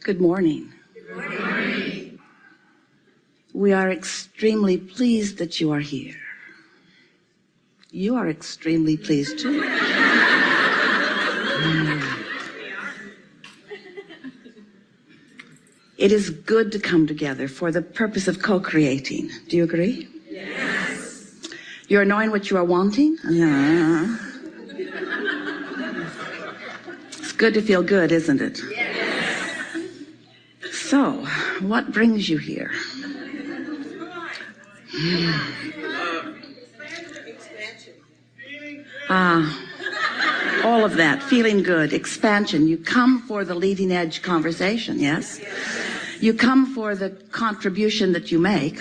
Good morning. Good morning. We are extremely pleased that you are here. You are extremely pleased too. It is good to come together for the purpose of co-creating. Do you agree? Yes. You're knowing what you are wanting? Yeah. It's good to feel good, isn't it? Yes. So, what brings you here? All of that, feeling good, expansion. You come for the leading edge conversation, yes? You come for the contribution that you make.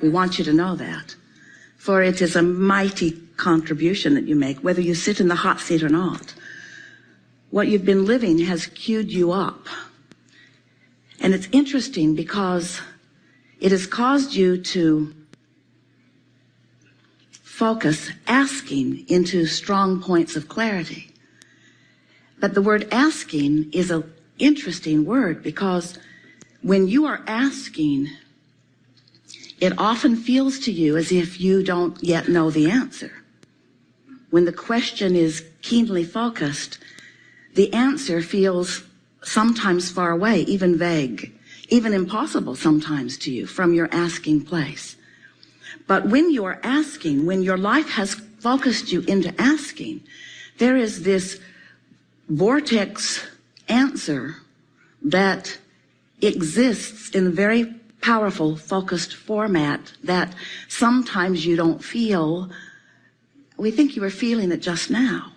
We want you to know that. For it is a mighty contribution that you make, whether you sit in the hot seat or not. What you've been living has queued you up. And it's interesting because it has caused you to focus, asking into strong points of clarity. But the word asking is an interesting word because when you are asking, it often feels to you as if you don't yet know the answer. When the question is keenly focused, the answer feels sometimes far away, even vague, even impossible sometimes to you from your asking place. But when you are asking, when your life has focused you into asking, there is this vortex answer that exists in a very powerful, focused format that sometimes you don't feel. We think you were feeling it just now.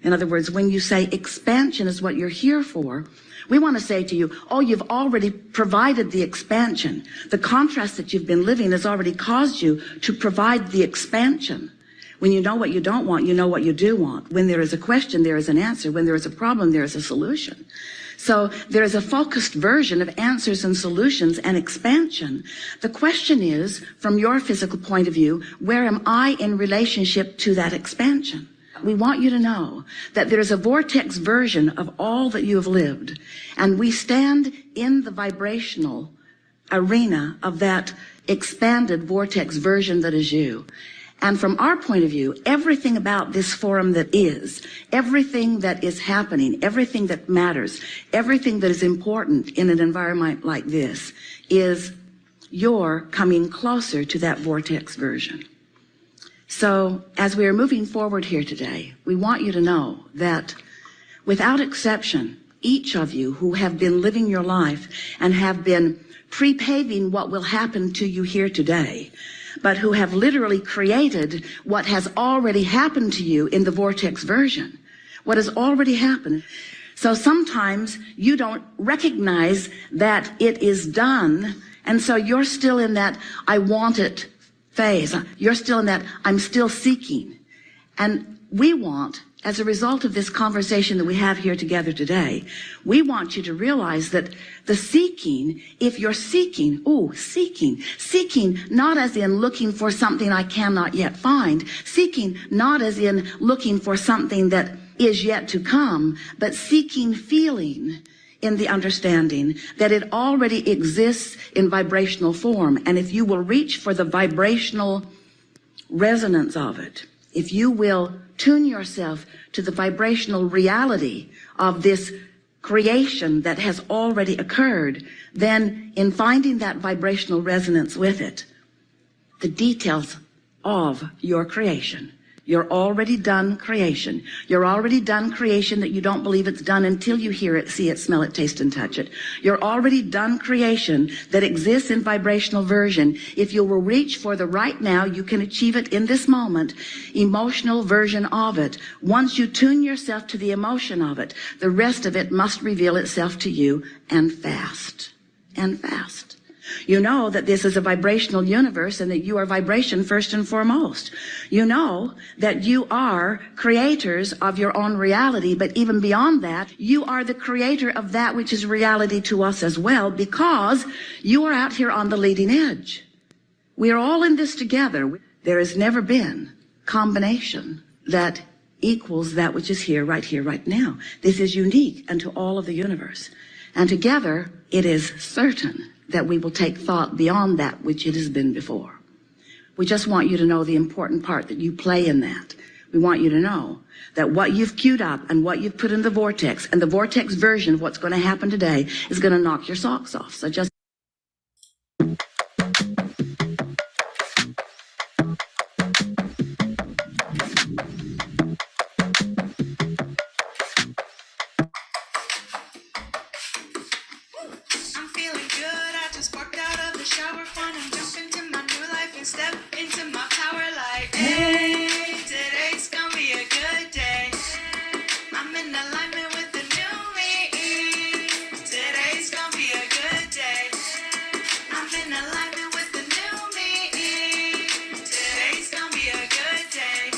In other words, when you say expansion is what you're here for, we want to say to you, oh, you've already provided the expansion. The contrast that you've been living has already caused you to provide the expansion. When you know what you don't want, you know what you do want. When there is a question, there is an answer. When there is a problem, there is a solution. So there is a focused version of answers and solutions and expansion. The question is, from your physical point of view, where am I in relationship to that expansion? We want you to know that there is a vortex version of all that you have lived, and we stand in the vibrational arena of that expanded vortex version that is you. And from our point of view, everything about this forum that is, everything that is happening, everything that matters, everything that is important in an environment like this is your coming closer to that vortex version. So as we are moving forward here today, we want you to know that without exception, each of you who have been living your life and have been pre-paving what will happen to you here today, but who have literally created what has already happened to you in the vortex version, what has already happened. So sometimes you don't recognize that it is done, and so you're still in that I want it phase. You're still in that I'm still seeking. And we want, as a result of this conversation that we have here together today, we want you to realize that the seeking, if you're seeking, seeking not as in looking for something I cannot yet find, seeking not as in looking for something that is yet to come, but seeking feeling in the understanding that it already exists in vibrational form. And if you will reach for the vibrational resonance of it, if you will tune yourself to the vibrational reality of this creation that has already occurred, then in finding that vibrational resonance with it, the details of your creation, your already done creation, your already done creation that you don't believe it's done until you hear it, see it, smell it, taste and touch it. Your already done creation that exists in vibrational version. If you will reach for the right now, you can achieve it in this moment, emotional version of it. Once you tune yourself to the emotion of it, the rest of it must reveal itself to you, and fast, and fast. You know that this is a vibrational universe and that you are vibration first and foremost. You know that you are creators of your own reality, but even beyond that, you are the creator of that which is reality to us as well, because you are out here on the leading edge. We are all in this together. There has never been combination that equals that which is here, right now. This is unique unto all of the universe. And together, it is certain that we will take thought beyond that which it has been before. We just want you to know the important part that you play in that. We want you to know that what you've queued up and what you've put in the vortex, and the vortex version of what's going to happen today, is going to knock your socks off. So just step into my power like, hey, today's gonna be a good day. I'm in alignment with the new me. Today's gonna be a good day. I'm in alignment with the new me. Today's gonna be a good day.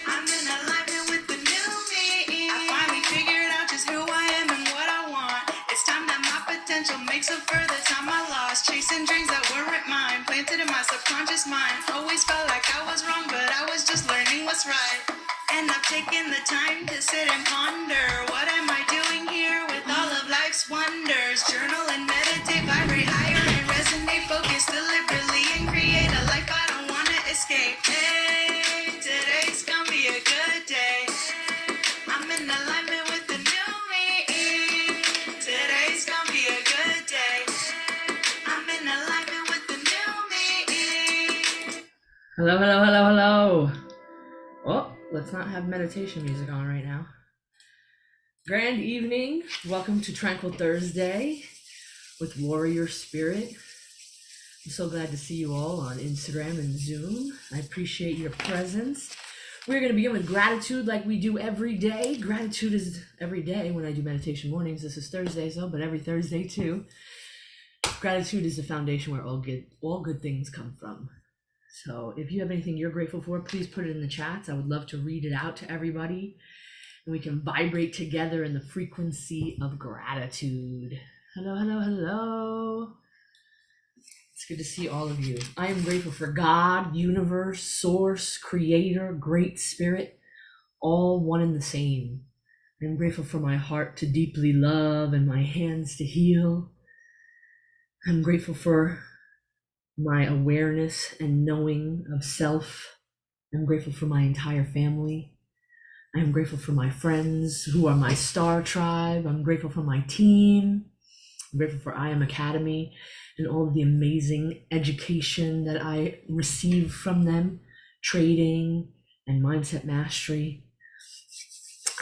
I'm in alignment with the new me. I finally figured out just who I am and what I want. It's time that my potential makes up for the time I lost. Chasing dreams that weren't mine, planted in my subconscious mind. Always felt like I was wrong, but I was just learning what's right. And I've taken the time to sit and ponder, what am I doing here with all of life's wonders? Journal and meditate, vibrate higher and resonate, focus deliberately and create a life I don't want to escape. Hey, today's gonna be a good day. I'm in alignment with the new me. Today's gonna be a good day. I'm in alignment with the new me. Hello, hello, hello, hello. Oh, let's not have meditation music on right now. Grand evening. Welcome to Tranquil Thursday with Warrior Spirit. I'm so glad to see you all on Instagram and Zoom. I appreciate your presence. We're going to begin with gratitude like we do every day. Gratitude is every day when I do meditation mornings. This is Thursday, but every Thursday too. Gratitude is the foundation where all good things come from. So if you have anything you're grateful for, please put it in the chats. I would love to read it out to everybody, and we can vibrate together in the frequency of gratitude. Hello, hello, hello. It's good to see all of you. I am grateful for God, universe, source, creator, great spirit, all one and the same. I'm grateful for my heart to deeply love and my hands to heal. I'm grateful for my awareness and knowing of self. I'm grateful for my entire family. I'm grateful for my friends who are my star tribe. I'm grateful for my team. I'm grateful for I Am Academy and all of the amazing education that I receive from them, trading and mindset mastery.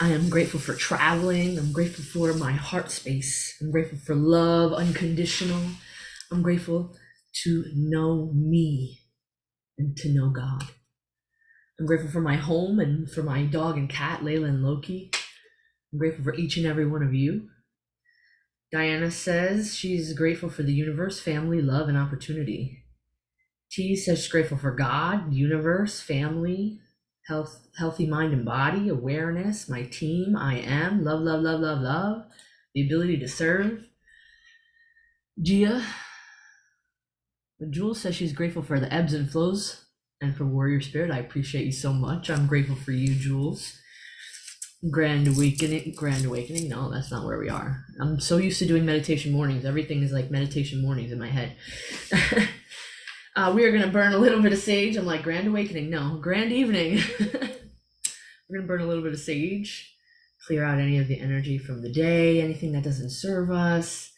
I am grateful for traveling. I'm grateful for my heart space. I'm grateful for love, unconditional. I'm grateful to know me and to know God. I'm grateful for my home and for my dog and cat, Layla and Loki. I'm grateful for each and every one of you. Diana says she's grateful for the universe, family, love, and opportunity. T says she's grateful for God, universe, family, health, healthy mind and body, awareness, my team, I am, love, love, love, love, love, the ability to serve. Gia, Jules says she's grateful for the ebbs and flows and for Warrior Spirit. I appreciate you so much. I'm grateful for you, Jules. Grand awakening. No, that's not where we are. I'm so used to doing meditation mornings. Everything is like meditation mornings in my head. We are going to burn a little bit of sage. I'm like, grand awakening. No, grand evening. We're going to burn a little bit of sage, clear out any of the energy from the day, anything that doesn't serve us.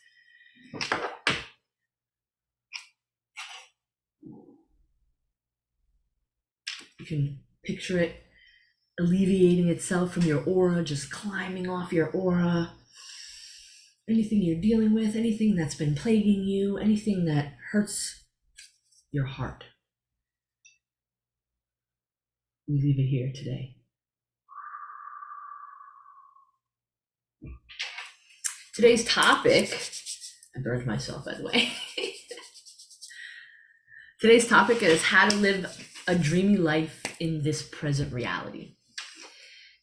You can picture it alleviating itself from your aura, just climbing off your aura. Anything you're dealing with, anything that's been plaguing you, anything that hurts your heart, we leave it here today. Today's topic, I burned myself by the way. Today's topic is how to live a dreamy life in this present reality.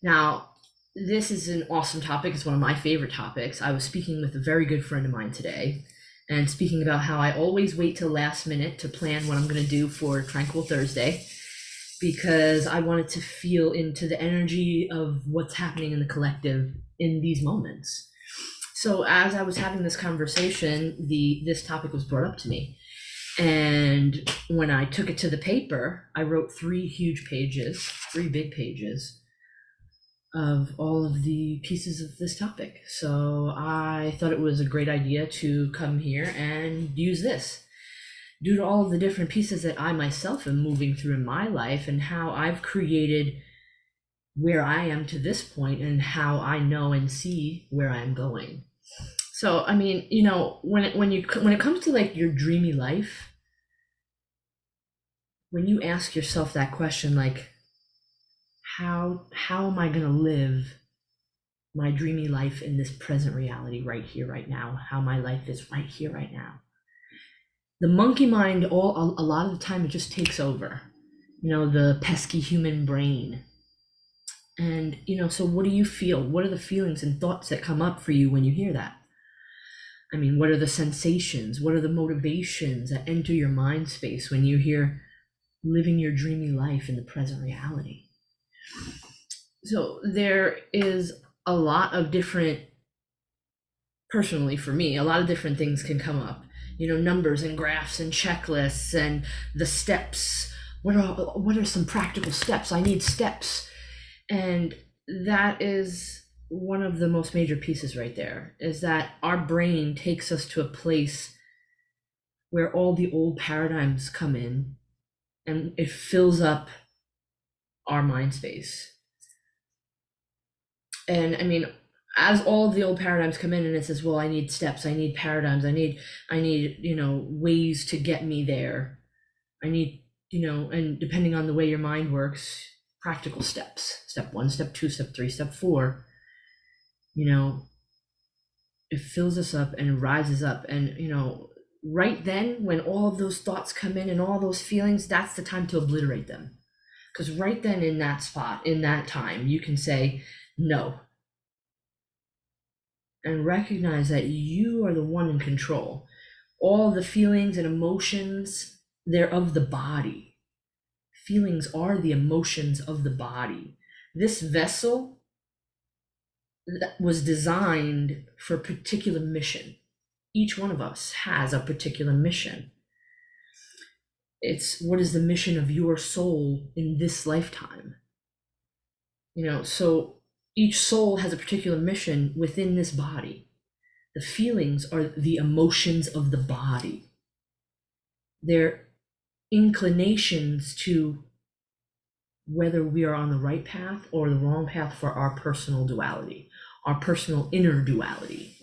Now, this is an awesome topic. It's one of my favorite topics. I was speaking with a very good friend of mine today and speaking about how I always wait till last minute to plan what I'm going to do for Tranquil Thursday, because I wanted to feel into the energy of what's happening in the collective in these moments. So as I was having this conversation, this topic was brought up to me. And when I took it to the paper, I wrote 3 big pages of all of the pieces of this topic. So I thought it was a great idea to come here and use this. Due to all of the different pieces that I myself am moving through in my life and how I've created where I am to this point and how I know and see where I'm going. So, I mean, you know, when it comes to like your dreamy life, when you ask yourself that question, like, how am I going to live my dreamy life in this present reality right here, right now, how my life is right here, right now? The monkey mind, a lot of the time, it just takes over, you know, the pesky human brain. And, you know, so what do you feel? What are the feelings and thoughts that come up for you when you hear that? I mean, what are the sensations? What are the motivations that enter your mind space when you hear living your dreamy life in the present reality? So there is a lot of different, personally for me, a lot of different things can come up. You know, numbers and graphs and checklists and the steps. What are some practical steps? I need steps. And that is one of the most major pieces right there, is that our brain takes us to a place where all the old paradigms come in and it fills up our mind space. And I mean, as all of the old paradigms come in and it says, well, I need steps, I need paradigms, I need, you know, ways to get me there. I need, you know, and depending on the way your mind works, practical steps, step 1, step 2, step 3, step 4, you know, it fills us up and rises up. And, you know, right then when all of those thoughts come in and all those feelings, that's the time to obliterate them. Because right then in that spot, in that time, you can say no. And recognize that you are the one in control. All the feelings and emotions, they're of the body. Feelings are the emotions of the body. This vessel that was designed for a particular mission. Each one of us has a particular mission. It's what is the mission of your soul in this lifetime? You know, so each soul has a particular mission within this body. The feelings are the emotions of the body. They're inclinations to whether we are on the right path or the wrong path for our personal duality, our personal inner duality.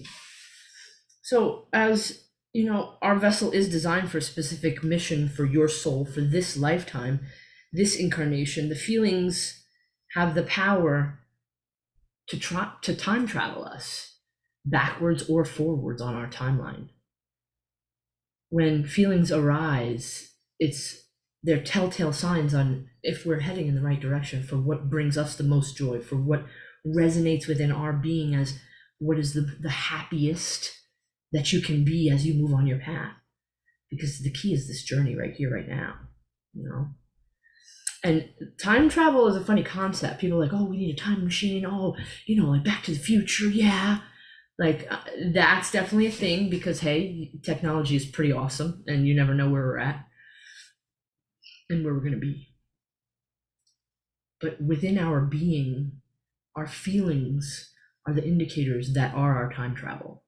So as you know, our vessel is designed for a specific mission for your soul, for this lifetime, this incarnation. The feelings have the power to time travel us backwards or forwards on our timeline. When feelings arise, they're telltale signs on if we're heading in the right direction, for what brings us the most joy, for what resonates within our being as what is the happiest that you can be as you move on your path. Because the key is this journey right here, right now, you know? And time travel is a funny concept. People are like, oh, we need a time machine. Oh, you know, like Back to the Future. Yeah. Like that's definitely a thing because, hey, technology is pretty awesome and you never know where we're at and where we're going to be. But within our being, our feelings are the indicators that are our time travel.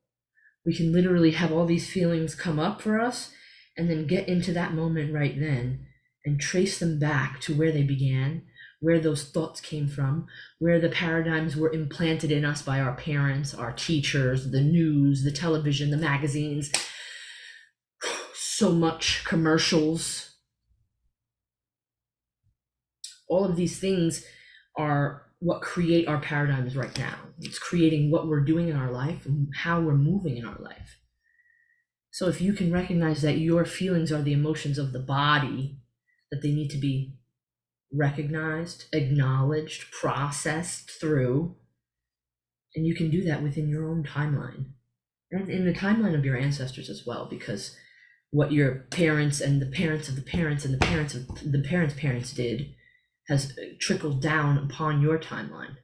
We can literally have all these feelings come up for us and then get into that moment right then and trace them back to where they began, where those thoughts came from, where the paradigms were implanted in us by our parents, our teachers, the news, the television, the magazines, so much commercials. All of these things are what create our paradigms right now. It's creating what we're doing in our life and how we're moving in our life. So if you can recognize that your feelings are the emotions of the body, that they need to be recognized, acknowledged, processed through, and you can do that within your own timeline and in the timeline of your ancestors as well, because what your parents and the parents of the parents and the parents of the parents' parents did has trickled down upon your timeline.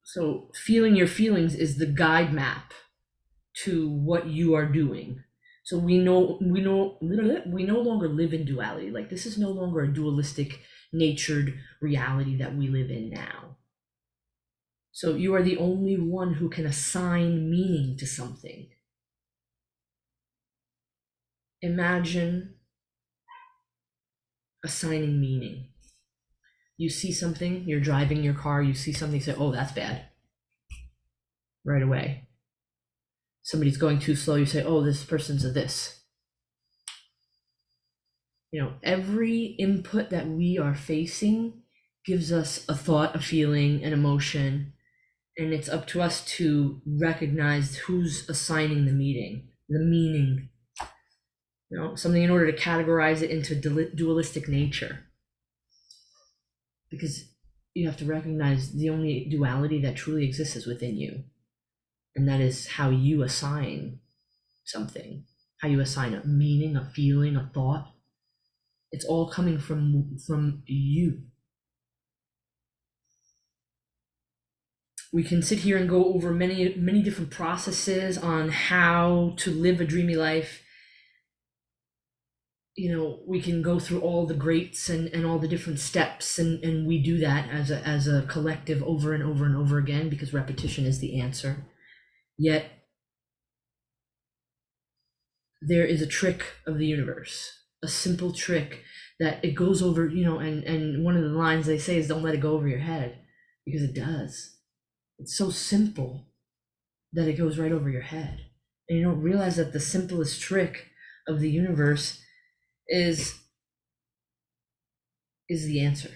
So feeling your feelings is the guide map to what you are doing. So we no longer live in duality. Like, this is no longer a dualistic natured reality that we live in now. So you are the only one who can assign meaning to something. Imagine assigning meaning. You see something, you're driving your car, you see something, you say, oh, that's bad. Right away. Somebody's going too slow, you say, oh, this person's a this. You know, every input that we are facing gives us a thought, a feeling, an emotion, and it's up to us to recognize who's assigning the meaning. You know, something in order to categorize it into dualistic nature. Because you have to recognize the only duality that truly exists is within you. And that is how you assign something, how you assign a meaning, a feeling, a thought. It's all coming from you. We can sit here and go over many different processes on how to live a dreamy life. You know, we can go through all the greats and all the different steps, and we do that as a collective over and over and over again, because repetition is the answer. Yet there is a trick of the universe, a simple trick that it goes over, you know, and one of the lines they say is, don't let it go over your head, because it does. It's so simple that it goes right over your head. And you don't realize that the simplest trick of the universe is the answer.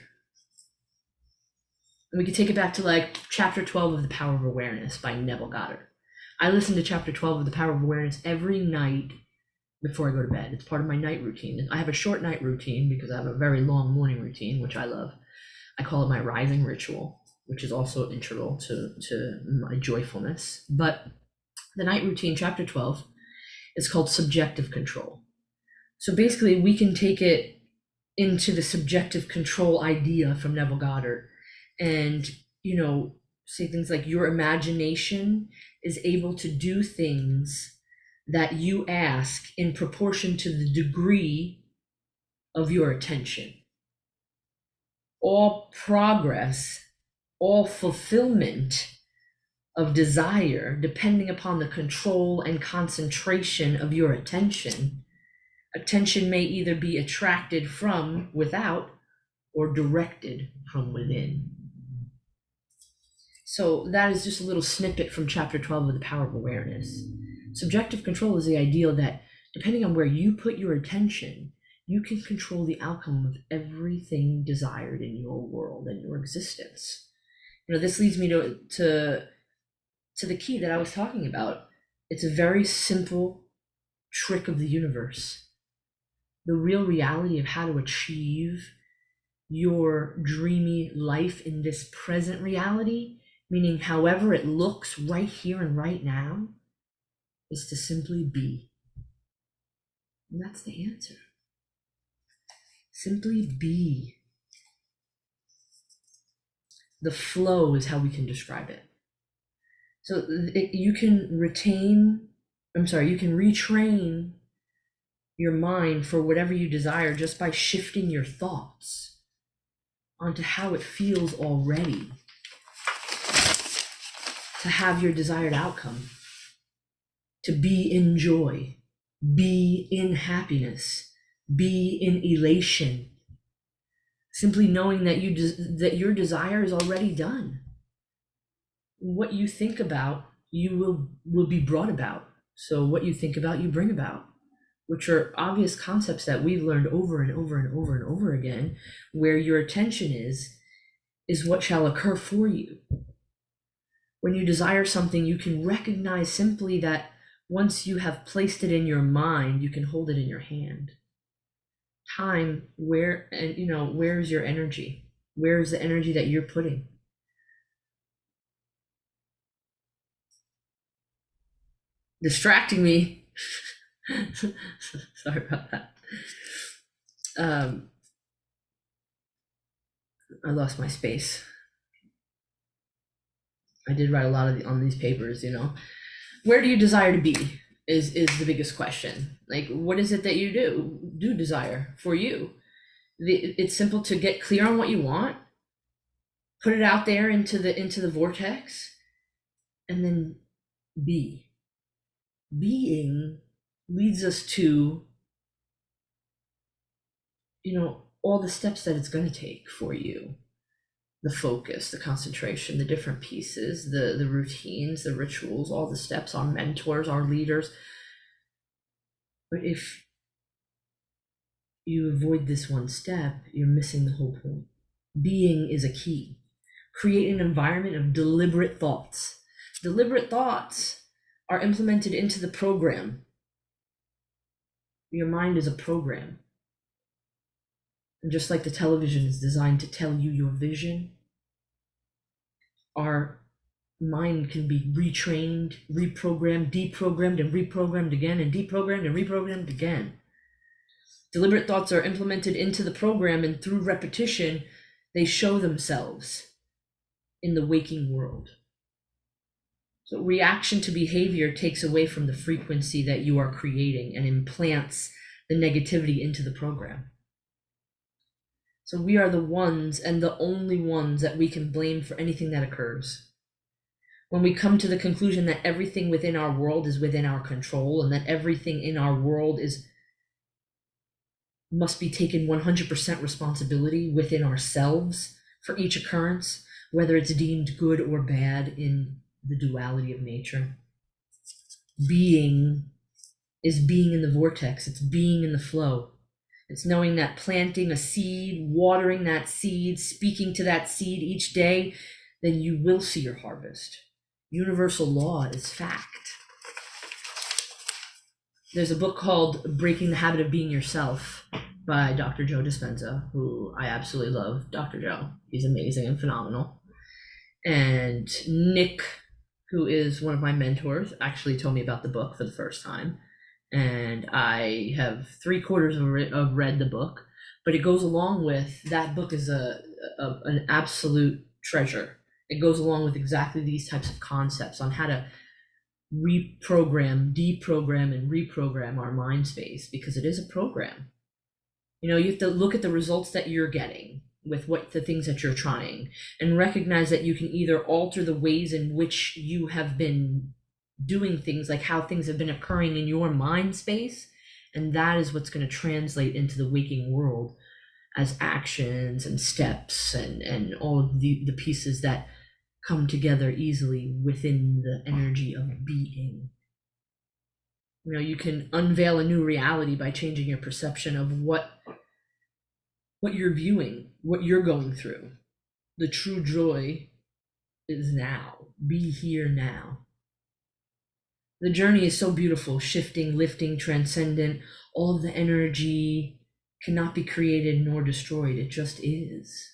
And we could take it back to like chapter 12 of The Power of Awareness by Neville Goddard. I listen to chapter 12 of The Power of Awareness every night before I go to bed. It's part of my night routine. I have a short night routine because I have a very long morning routine, which I love. I call it my rising ritual, which is also integral to my joyfulness. But the night routine, chapter 12, is called subjective control. So basically, we can take it into the subjective control idea from Neville Goddard and, you know, say things like your imagination is able to do things that you ask in proportion to the degree of your attention. All progress, all fulfillment of desire, depending upon the control and concentration of your attention. Attention may either be attracted from without or directed from within. So that is just a little snippet from chapter 12 of The Power of Awareness. Subjective control is the ideal that depending on where you put your attention, you can control the outcome of everything desired in your world and your existence. You know, this leads me to the key that I was talking about. It's a very simple trick of the universe. The real reality of how to achieve your dreamy life in this present reality, meaning however it looks right here and right now, is to simply be. And that's the answer. Simply be. The flow is how we can describe it. So you can retrain your mind for whatever you desire just by shifting your thoughts onto how it feels already to have your desired outcome, to be in joy, be in happiness, be in elation. Simply knowing that that your desire is already done. What you think about, you will be brought about. So what you think about, you bring about, which are obvious concepts that we've learned over and over and over and over again. Where your attention is what shall occur for you. When you desire something, you can recognize simply that once you have placed it in your mind, you can hold it in your hand. Time, where is your energy? Where is the energy that you're putting? Distracting me. Sorry about that. I lost my space. I did write a lot on these papers, you know. Where do you desire to be is the biggest question. Like, what is it that you do desire for you? It's simple to get clear on what you want, put it out there into the vortex, and then be. Being leads us to, you know, all the steps that it's going to take for you. The focus, the concentration, the different pieces, the routines, the rituals, all the steps, our mentors, our leaders. But if you avoid this one step, you're missing the whole point. Being is a key. Create an environment of deliberate thoughts. Deliberate thoughts are implemented into the program. Your mind is a program. And just like the television is designed to tell you your vision, our mind can be retrained, reprogrammed, deprogrammed, and reprogrammed again, and deprogrammed and reprogrammed again. Deliberate thoughts are implemented into the program, and through repetition, they show themselves in the waking world. So reaction to behavior takes away from the frequency that you are creating and implants the negativity into the program. So we are the ones and the only ones that we can blame for anything that occurs. When we come to the conclusion that everything within our world is within our control, and that everything in our world must be taken 100% responsibility within ourselves for each occurrence, whether it's deemed good or bad in the duality of nature. Being is being in the vortex. It's being in the flow. It's knowing that planting a seed, watering that seed, speaking to that seed each day, then you will see your harvest. Universal law is fact. There's a book called Breaking the Habit of Being Yourself by Dr. Joe Dispenza, who I absolutely love. Dr. Joe, he's amazing and phenomenal. And Nick, who is one of my mentors, actually told me about the book for the first time. And I have 3/4 of read the book, but it goes along with, that book is an absolute treasure. It goes along with exactly these types of concepts on how to reprogram, deprogram, and reprogram our mind space, because it is a program. You know, you have to look at the results that you're getting with what the things that you're trying, and recognize that you can either alter the ways in which you have been doing things, like how things have been occurring in your mind space, and that is what's going to translate into the waking world as actions and steps and all of the pieces that come together easily within the energy of being. You know, you can unveil a new reality by changing your perception of what you're viewing, what you're going through. The true joy is now. Be here now. The journey is so beautiful, shifting, lifting, transcendent. All of the energy cannot be created nor destroyed. It just is.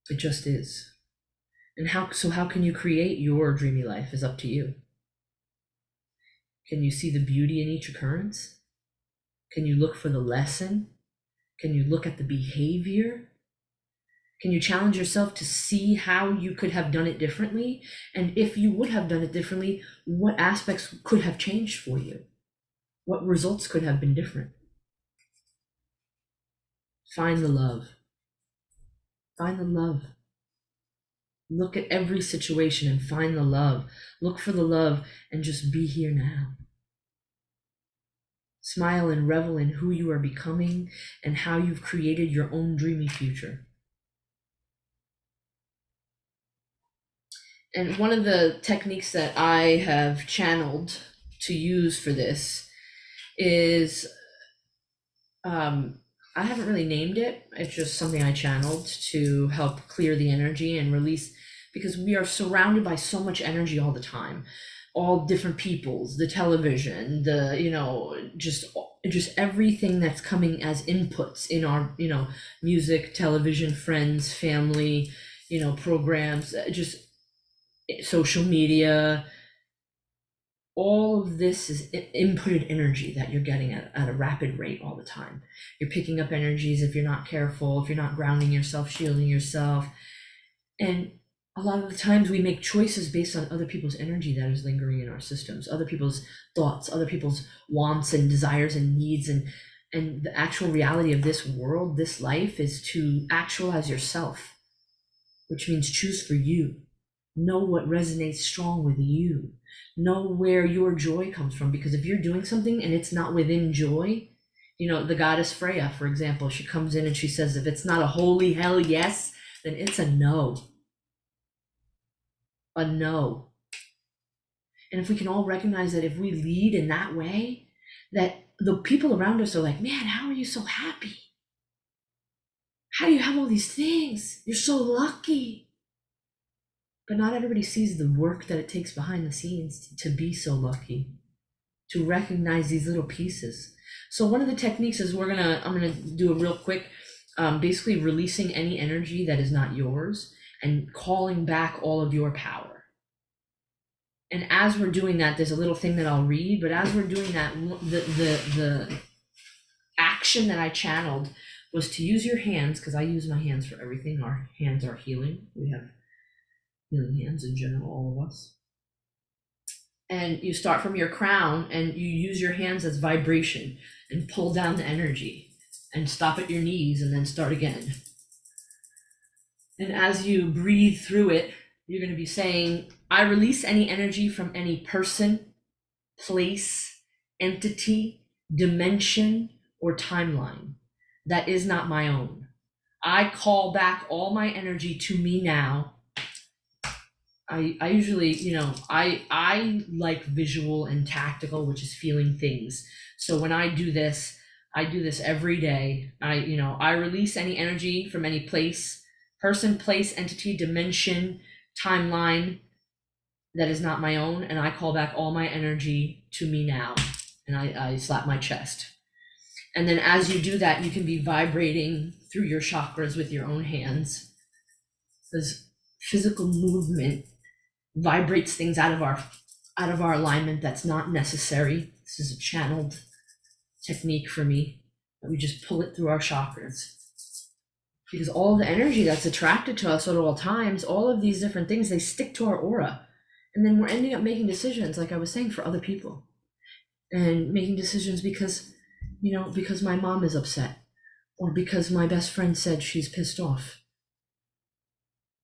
It just is. And how can you create your dreamy life is up to you. Can you see the beauty in each occurrence? Can you look for the lesson? Can you look at the behavior? Can you challenge yourself to see how you could have done it differently? And if you would have done it differently, what aspects could have changed for you? What results could have been different? Find the love. Find the love. Look at every situation and find the love. Look for the love and just be here now. Smile and revel in who you are becoming and how you've created your own dreamy future. And one of the techniques that I have channeled to use for this is, I haven't really named it. It's just something I channeled to help clear the energy and release, because we are surrounded by so much energy all the time. All different peoples, the television, just everything that's coming as inputs in our, music, television, friends, family, programs, just social media, all of this is inputted energy that you're getting at a rapid rate all the time. You're picking up energies if you're not careful, if you're not grounding yourself, shielding yourself. And a lot of the times we make choices based on other people's energy that is lingering in our systems, other people's thoughts, other people's wants and desires and needs. And the actual reality of this world, this life, is to actualize yourself, which means choose for you. Know what resonates strong with you. Know where your joy comes from, because if you're doing something and it's not within joy, the goddess Freya, for example, she comes in and she says, if it's not a holy hell yes, then it's a no. A no. And if we can all recognize that if we lead in that way, that the people around us are like, man, how are you so happy? How do you have all these things? You're so lucky. But not everybody sees the work that it takes behind the scenes to be so lucky, to recognize these little pieces. So one of the techniques is I'm gonna do a real quick, basically releasing any energy that is not yours and calling back all of your power. And as we're doing that, there's a little thing that I'll read, but as we're doing that, the action that I channeled was to use your hands, because I use my hands for everything. Our hands are healing. We have healing hands in general, all of us. And you start from your crown and you use your hands as vibration and pull down the energy and stop at your knees and then start again. And as you breathe through it, you're going to be saying, I release any energy from any person, place, entity, dimension, or timeline that is not my own. I call back all my energy to me now. I usually, I like visual and tactical, which is feeling things. So when I do this every day. I release any energy from any place, person, place, entity, dimension, timeline that is not my own, and I call back all my energy to me now. And I slap my chest. And then as you do that, you can be vibrating through your chakras with your own hands. Because physical movement vibrates things out of our alignment that's not necessary. This is a channeled technique for me. We just pull it through our chakras. Because all the energy that's attracted to us at all times, all of these different things, they stick to our aura. And then we're ending up making decisions, like I was saying, for other people. And making decisions because my mom is upset, or because my best friend said she's pissed off.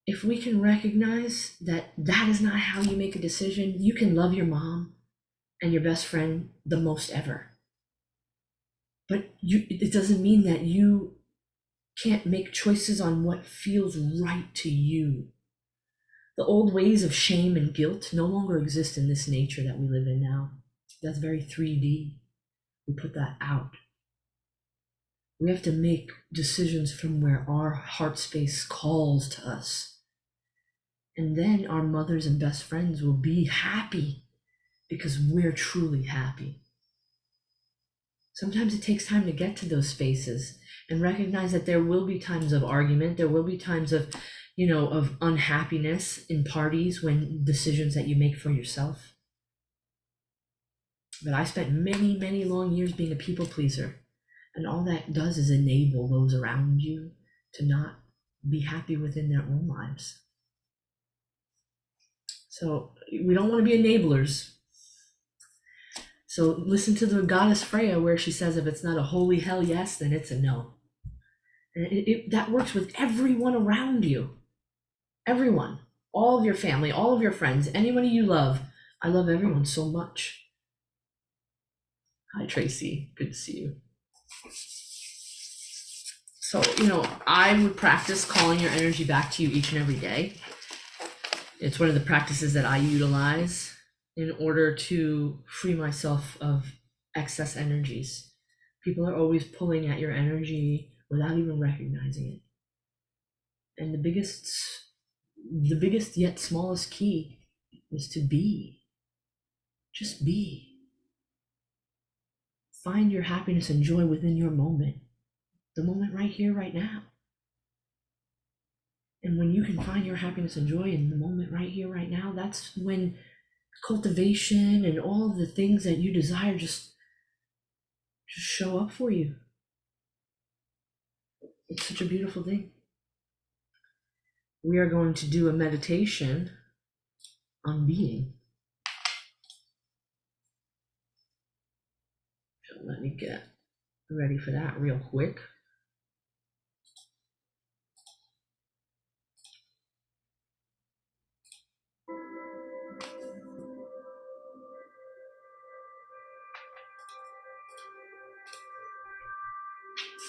If we can recognize that that is not how you make a decision, you can love your mom and your best friend the most ever. But it doesn't mean that you can't make choices on what feels right to you. The old ways of shame and guilt no longer exist in this nature that we live in now. That's very 3D. We put that out. We have to make decisions from where our heart space calls to us. And then our mothers and best friends will be happy because we're truly happy. Sometimes it takes time to get to those spaces and recognize that there will be times of argument. There will be times of unhappiness in parties when decisions that you make for yourself. But I spent many, many long years being a people pleaser. And all that does is enable those around you to not be happy within their own lives. So we don't want to be enablers. So listen to the goddess Freya, where she says, if it's not a holy hell yes, then it's a no. And that works with everyone around you. Everyone, all of your family, all of your friends, anybody you love. I love everyone so much. Hi, Tracy. Good to see you. So, I would practice calling your energy back to you each and every day. It's one of the practices that I utilize in order to free myself of excess energies. People are always pulling at your energy without even recognizing it. And the biggest yet smallest key is to be. Just be. Find your happiness and joy within your moment. The moment right here, right now. And when you can find your happiness and joy in the moment right here, right now, that's when cultivation and all of the things that you desire just show up for you. It's such a beautiful thing. We are going to do a meditation on being. So let me get ready for that real quick.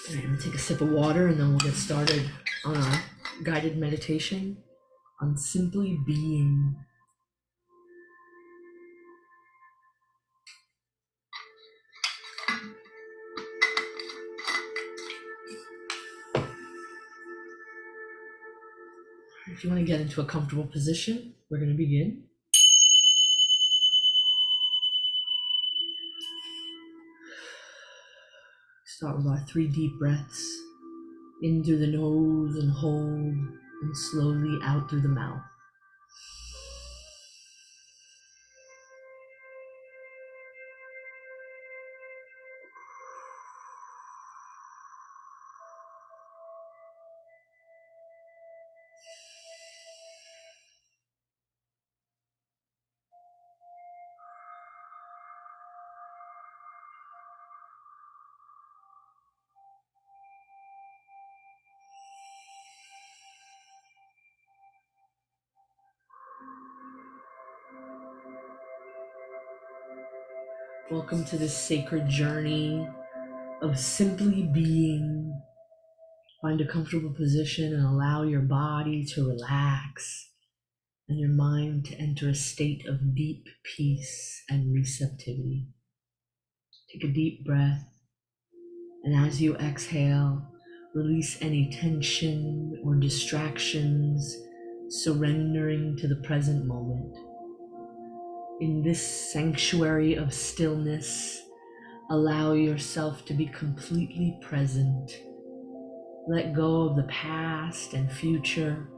All right, I'm gonna take a sip of water and then we'll get started on our guided meditation on simply being. If you want to get into a comfortable position, we're going to begin. Start with our 3 deep breaths. In through the nose and hold, and slowly out through the mouth. Welcome to this sacred journey of simply being. Find a comfortable position and allow your body to relax and your mind to enter a state of deep peace and receptivity. Take a deep breath, and as you exhale, release any tension or distractions, surrendering to the present moment. In this sanctuary of stillness, allow yourself to be completely present. Let go of the past and future.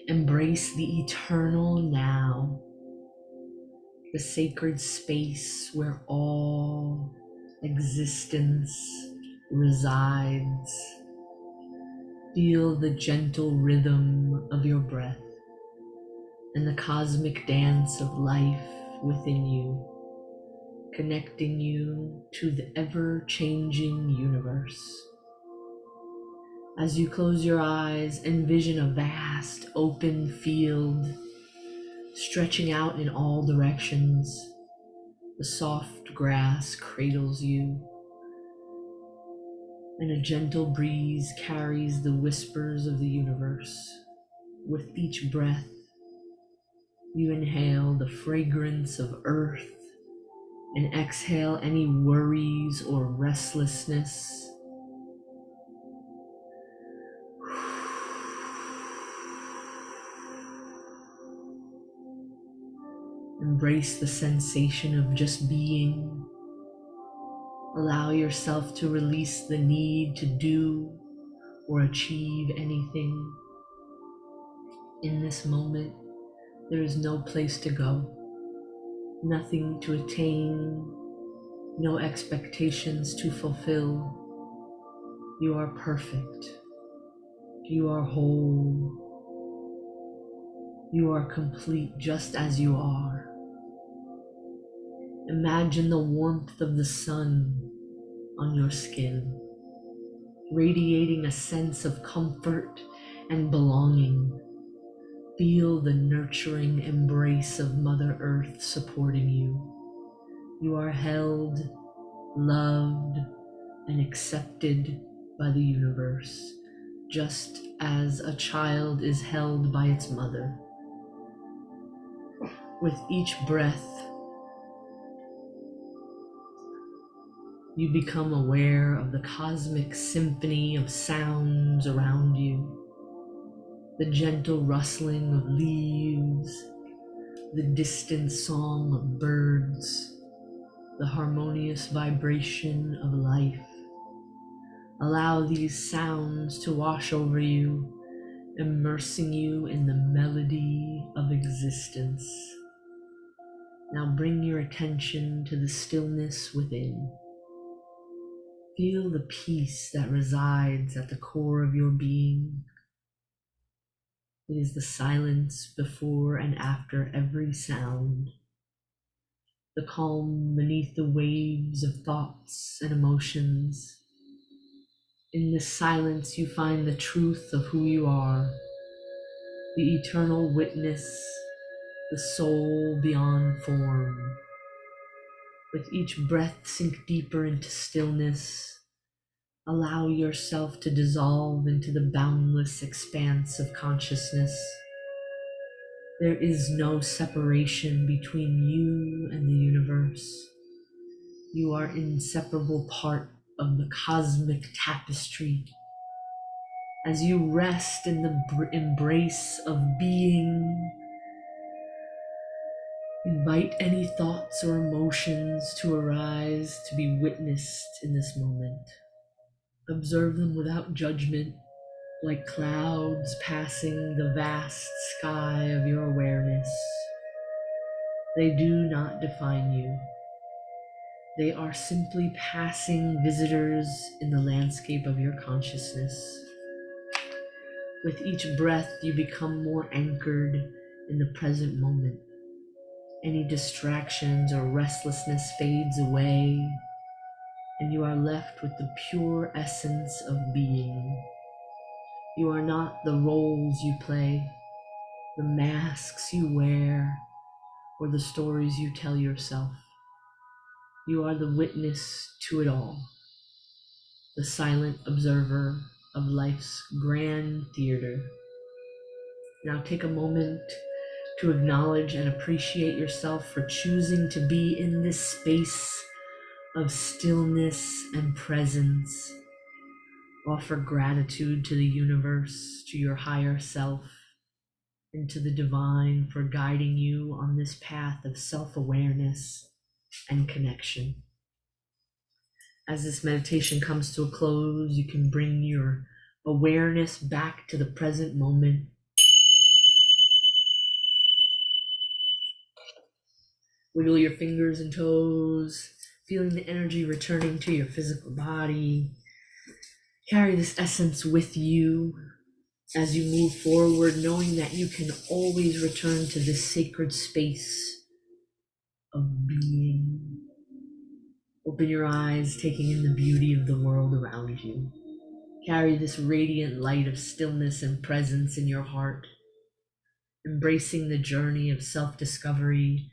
Embrace the eternal now, the sacred space where all existence resides. Feel the gentle rhythm of your breath and the cosmic dance of life within you, connecting you to the ever-changing universe. As you close your eyes, envision a vast open field stretching out in all directions. The soft grass cradles you, and a gentle breeze carries the whispers of the universe. With each breath, you inhale the fragrance of earth and exhale any worries or restlessness. Embrace the sensation of just being. Allow yourself to release the need to do or achieve anything. In this moment, there is no place to go, nothing to attain, no expectations to fulfill. You are perfect. You are whole. You are complete just as you are. Imagine the warmth of the sun on your skin, radiating a sense of comfort and belonging. Feel the nurturing embrace of Mother Earth supporting you. You are held, loved, and accepted by the universe, just as a child is held by its mother. With each breath, you become aware of the cosmic symphony of sounds around you. The gentle rustling of leaves, the distant song of birds, the harmonious vibration of life. Allow these sounds to wash over you, immersing you in the melody of existence. Now bring your attention to the stillness within. Feel the peace that resides at the core of your being. It is the silence before and after every sound, the calm beneath the waves of thoughts and emotions. In this silence, you find the truth of who you are, the eternal witness, the soul beyond form. With each breath, sink deeper into stillness. Allow yourself to dissolve into the boundless expanse of consciousness. There is no separation between you and the universe. You are an inseparable part of the cosmic tapestry. As you rest in the embrace of being, invite any thoughts or emotions to arise to be witnessed in this moment. Observe them without judgment, like clouds passing the vast sky of your awareness. They do not define you. They are simply passing visitors in the landscape of your consciousness. With each breath, you become more anchored in the present moment. Any distractions or restlessness fades away, and you are left with the pure essence of being. You are not the roles you play, the masks you wear, or the stories you tell yourself. You are the witness to it all, the silent observer of life's grand theater. Now take a moment to acknowledge and appreciate yourself for choosing to be in this space of stillness and presence. Offer gratitude to the universe, to your higher self, and to the divine for guiding you on this path of self-awareness and connection. As this meditation comes to a close, you can bring your awareness back to the present moment. Wiggle your fingers and toes, feeling the energy returning to your physical body. Carry this essence with you as you move forward, knowing that you can always return to this sacred space of being. Open your eyes, taking in the beauty of the world around you. Carry this radiant light of stillness and presence in your heart, embracing the journey of self-discovery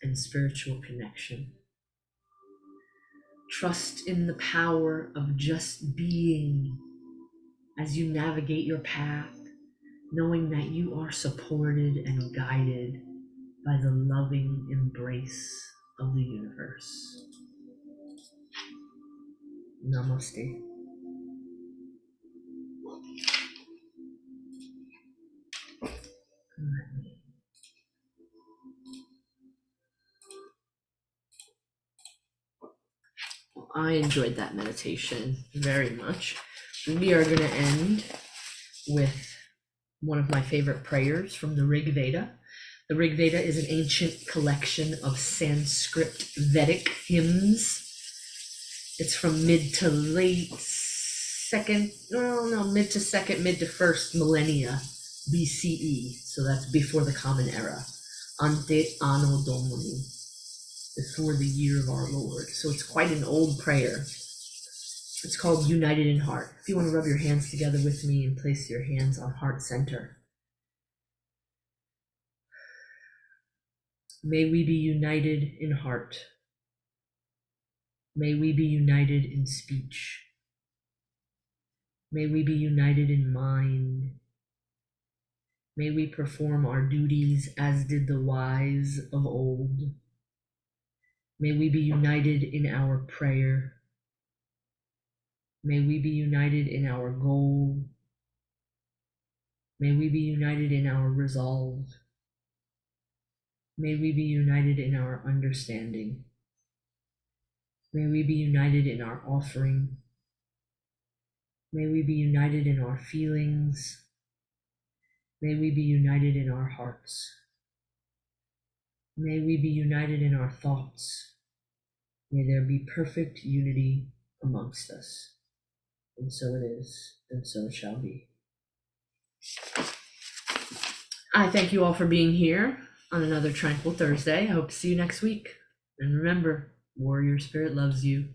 and spiritual connection. Trust in the power of just being as you navigate your path, knowing that you are supported and guided by the loving embrace of the universe. Namaste. I enjoyed that meditation very much. We are going to end with one of my favorite prayers from the Rig Veda. The Rig Veda is an ancient collection of Sanskrit Vedic hymns. It's from mid to first millennia BCE. So that's before the Common Era. Ante Anno Domini, before the year of our Lord. So it's quite an old prayer. It's called United in Heart. If you want to rub your hands together with me and place your hands on heart center. May we be united in heart. May we be united in speech. May we be united in mind. May we perform our duties as did the wise of old. May we be united in our prayer. May we be united in our goal. May we be united in our resolve. May we be united in our understanding. May we be united in our offering. May we be united in our feelings. May we be united in our hearts. May we be united in our thoughts. May there be perfect unity amongst us. And so it is, and so it shall be. I thank you all for being here on another Tranquil Thursday. I hope to see you next week. And remember, Warrior Spirit loves you.